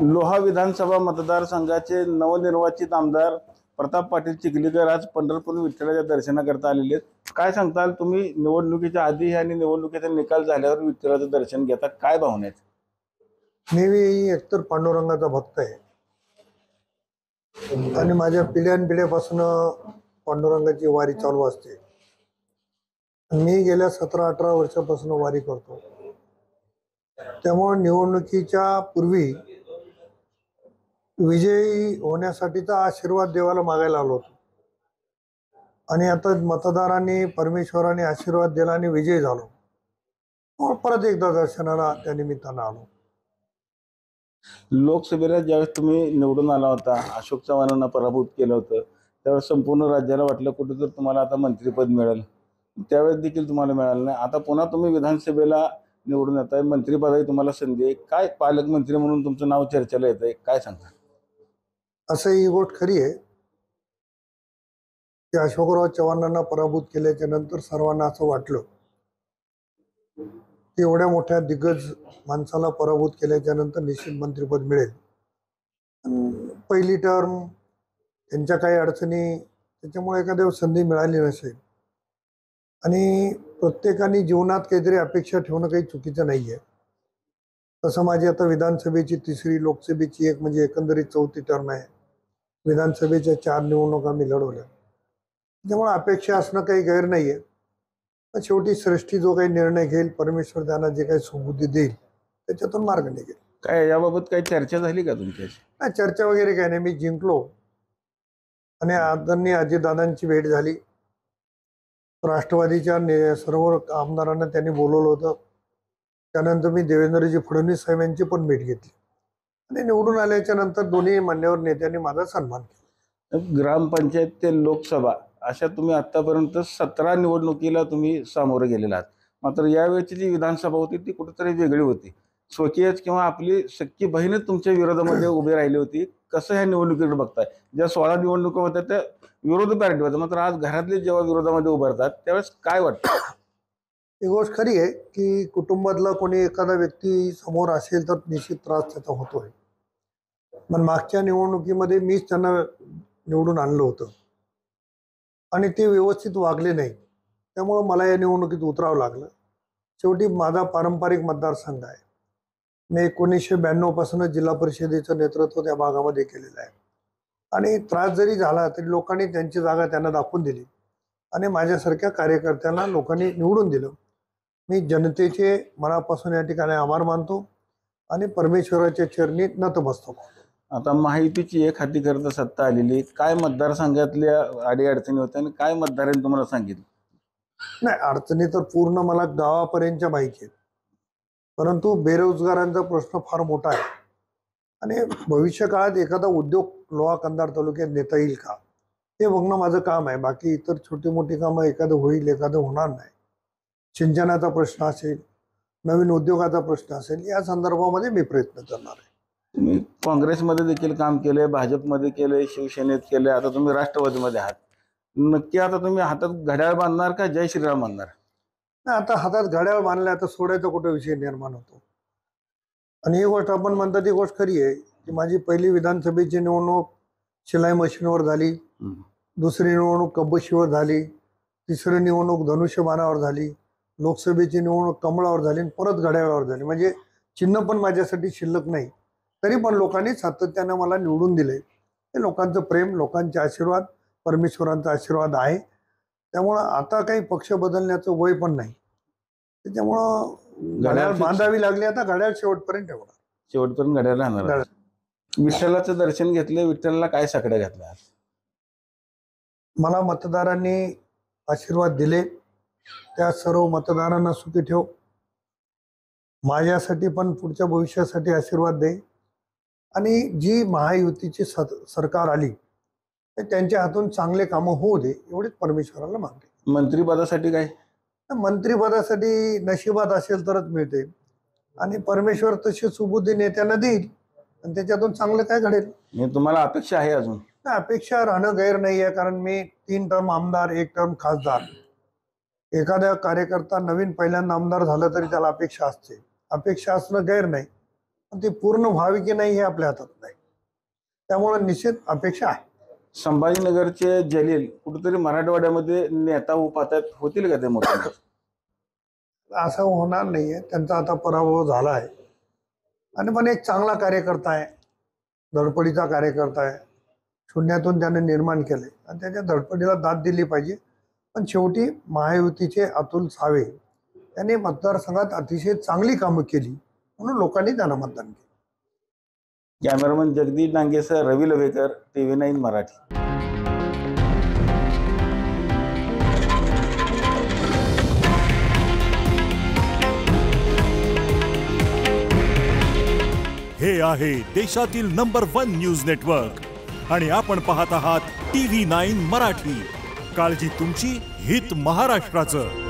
लोहा विधानसभा मतदारसंघाचे नवनिर्वाचित आमदार प्रताप पाटील चिखलीकर आज पंढरपूर विठ्ठलाच्या दर्शनाकरता आलेले आहेत। काय सांगताल तुम्ही, निवडणुकीच्या आधी आणि निवडणुकीचा निकाल झाल्यावर विठ्ठलाचं दर्शन घेता, काय भावना आहेत? मी एकतर पांडुरंगाचा भक्त आहे आणि माझ्या पिढ्यानपिढ्यापासून पांडुरंगाची वारी चालू असते। मी गेल्या 17-18 वर्षापासून वारी करतो, त्यामुळे निवडणुकीच्या पूर्वी विजयी होण्यासाठीचा आशीर्वाद देवाला मागायला आलो होतो आणि आता मतदारांनी परमेश्वराने आशीर्वाद दिला आणि विजयी झालो, मग परत एकदा दर्शनाला त्या निमित्तानं आलो। लोकसभेला ज्यावेळेस तुम्ही निवडून आला होता, अशोक चव्हाणांना पराभूत केलं होतं, त्यावेळेस संपूर्ण राज्याला वाटलं कुठेतरी तुम्हाला आता मंत्रिपद मिळेल, त्यावेळेस देखील तुम्हाला मिळालं नाही। आता पुन्हा तुम्ही विधानसभेला निवडून येताय, मंत्रिपदाची तुम्हाला संधी आहे, काय पालकमंत्री म्हणून तुमचं नाव चर्चेला येतंय, काय सांगता? असं ही गोष्ट खरी आहे की अशोकराव चव्हाणांना पराभूत केल्याच्या नंतर सर्वांना असं वाटलं की एवढ्या मोठ्या दिग्गज माणसाला पराभूत केल्याच्या नंतर निश्चित मंत्रिपद मिळेल। पहिली टर्म त्यांच्या काही अडचणी त्याच्यामुळे एखाद्या संधी मिळाली नसेल आणि प्रत्येकाने जीवनात काहीतरी अपेक्षा ठेवणं काही चुकीचं नाही आहे। तसं माझी आता विधानसभेची 3री, लोकसभेची 1 म्हणजे एकंदरीत 4थी टर्म आहे। विधानसभेच्या 4 निवडणुका मी लढवल्या, त्यामुळे अपेक्षा असणं काही गैर नाही आहे। पण शेवटी सृष्टी जो काही निर्णय घेईल, परमेश्वर त्यांना जे काही सुबुद्धी देईल त्याच्यातून मार्ग निघेल। काय याबाबत काही चर्चा झाली का तुमच्याशी? नाही, चर्चा वगैरे काही नाही। मी जिंकलो आणि आदरणीय अजितदादांची भेट झाली, राष्ट्रवादीच्या सर्व आमदारांना त्यांनी बोलवलं होतं। त्यानंतर मी देवेंद्रजी फडणवीस साहेबांची पण भेट घेतली आणि निवडून आल्याच्या नंतर दोन्ही मान्यवर नेत्यांनी माझा सन्मान केला। ग्रामपंचायत ते लोकसभा अशा तुम्ही आतापर्यंत 17 निवडणुकीला तुम्ही सामोरे गेलेला आहात, मात्र यावेळची जी विधानसभा होती ती कुठेतरी वेगळी होती। स्वकीयच किंवा आपली सख्खी बहीणच तुमच्या विरोधामध्ये उभी राहिली होती। कसं ह्या निवडणुकीकडे बघताय? ज्या 16 निवडणुका होत्या त्या विरोधी पार्टी होत्या, मात्र आज घरातले जेव्हा विरोधामध्ये उभारतात त्यावेळेस काय वाटतं? ही गोष्ट खरी आहे की कुटुंबातला कोणी एखादा व्यक्ती समोर असेल तर निश्चित त्रास त्याचा होतोय। पण मागच्या निवडणुकीमध्ये मीच त्यांना निवडून आणलं होतं आणि ते व्यवस्थित वागले नाही, त्यामुळं मला या निवडणुकीत उतरावं लागलं। शेवटी माझा पारंपरिक मतदारसंघ आहे। मी 1992 पासून जिल्हा परिषदेचं नेतृत्व त्या भागामध्ये केलेलं आहे आणि त्रास जरी झाला तरी लोकांनी त्यांची जागा त्यांना दाखवून दिली आणि माझ्यासारख्या कार्यकर्त्यांना लोकांनी निवडून दिलं। मी जनतेचे मनापासून या ठिकाणी आभार मानतो आणि परमेश्वराच्या चरणी नतमस्तक होतो। आता माहितीची एक हाती करता सत्ता आलेली, काय मतदारसंघातल्या अडीअडचणी होत्या आणि काय मतदारांनी तुम्हाला सांगितलं? नाही, अडचणी तर पूर्ण मला गावापर्यंतच्या माहिती आहेत, परंतु बेरोजगारांचा प्रश्न फार मोठा आहे आणि भविष्य काळात एखादा उद्योग लोहा कंधार तालुक्यात नेता येईल का हे बघणं माझं काम आहे। बाकी इतर छोटी मोठी कामं एखादं होईल, एखादं होणार नाही। सिंचनाचा प्रश्न असेल, नवीन उद्योगाचा प्रश्न असेल, या संदर्भामध्ये मी प्रयत्न करणार आहे। तुम्ही काँग्रेसमध्ये देखील काम केलंय, भाजपमध्ये केलंय, शिवसेनेत केलंय, आता तुम्ही राष्ट्रवादीमध्ये आहात। नक्की आता तुम्ही हातात घड्याळ बांधणार का जय श्रीराम बांधणार? नाही, आता हातात घड्याळ बांधले, आता सोडायचा कुठे विषय निर्माण होतो। आणि ही गोष्ट आपण म्हणता ती गोष्ट खरी आहे की माझी पहिली विधानसभेची निवडणूक शिलाई मशीनवर झाली, दुसरी निवडणूक कब्बशीवर झाली, तिसरी निवडणूक धनुष्यबाणावर झाली, लोकसभेची निवडणूक कमळावर झाली आणि परत घड्याळावर झाली। म्हणजे चिन्ह पण माझ्यासाठी शिल्लक नाही, तरी पण लोकांनी सातत्यानं मला निवडून दिले। हे लोकांचं प्रेम, लोकांचे आशीर्वाद, परमेश्वरांचा आशीर्वाद आहे। त्यामुळं आता काही पक्ष बदलण्याचं वय पण नाही, त्याच्यामुळं घड्याळ बांधावी लागली। आता घड्याळ शेवटपर्यंत ठेवणार, शेवटपर्यंत घड्याळ राहणार। विठ्ठलाचं दर्शन घेतलं, विठ्ठलाला काय साकडं घातलं? मला मतदारांनी आशीर्वाद दिले, त्या सर्व मतदारांना सुखी ठेव, माझ्यासाठी पण पुढच्या भविष्यासाठी आशीर्वाद दे आणि जी महायुतीची सरकार आली त्यांच्या हातून चांगले कामं होऊ दे, एवढीच परमेश्वराला मागते। मंत्रिपदासाठी काय? मंत्रिपदासाठी नशिबात असेल तरच मिळते आणि परमेश्वर तशी सुबुद्धी नेत्यांना देईल आणि त्याच्यातून चांगलं काय घडेल। तुम्हाला अपेक्षा आहे अजून? अपेक्षा राहणं गैर नाही आहे, कारण मी 3 टर्म आमदार, 1 टर्म खासदार। एखाद्या कार्यकर्ता नवीन पहिल्यांदा आमदार झालं तरी त्याला अपेक्षा असते, अपेक्षा असणं गैर नाही, पण ते पूर्ण व्हावी की नाही हे आपल्या हातात नाही. त्यामुळे निश्चित अपेक्षा आहे. संभाजीनगरचे जलील कुठेतरी मराठवाड्यामध्ये नेता उपातात होतील का ते मोठे? असं होणार नाहीये. त्यांचा आता पराभव झाला आहे आणि पण एक चांगला कार्यकर्ता आहे, धडपडीचा कार्यकर्ता आहे. शून्यातून त्याने निर्माण केले आणि त्याच्या धडपडीला दाद दिली पाहिजे. पण शेवटी महायुतीचे अतुल सावे यांनी मतदारसंघात अतिशय चांगली कामं केली म्हणून लोकांनी त्यांना मतदान केलं. कॅमेरामन जगदीश डांगेसह रवी लवेकर, TV9 मराठी. हे आहे देशातील नंबर 1 न्यूज नेटवर्क आणि आपण पाहत आहात TV9 मराठी. काळजी तुमची, हित महाराष्ट्राचं.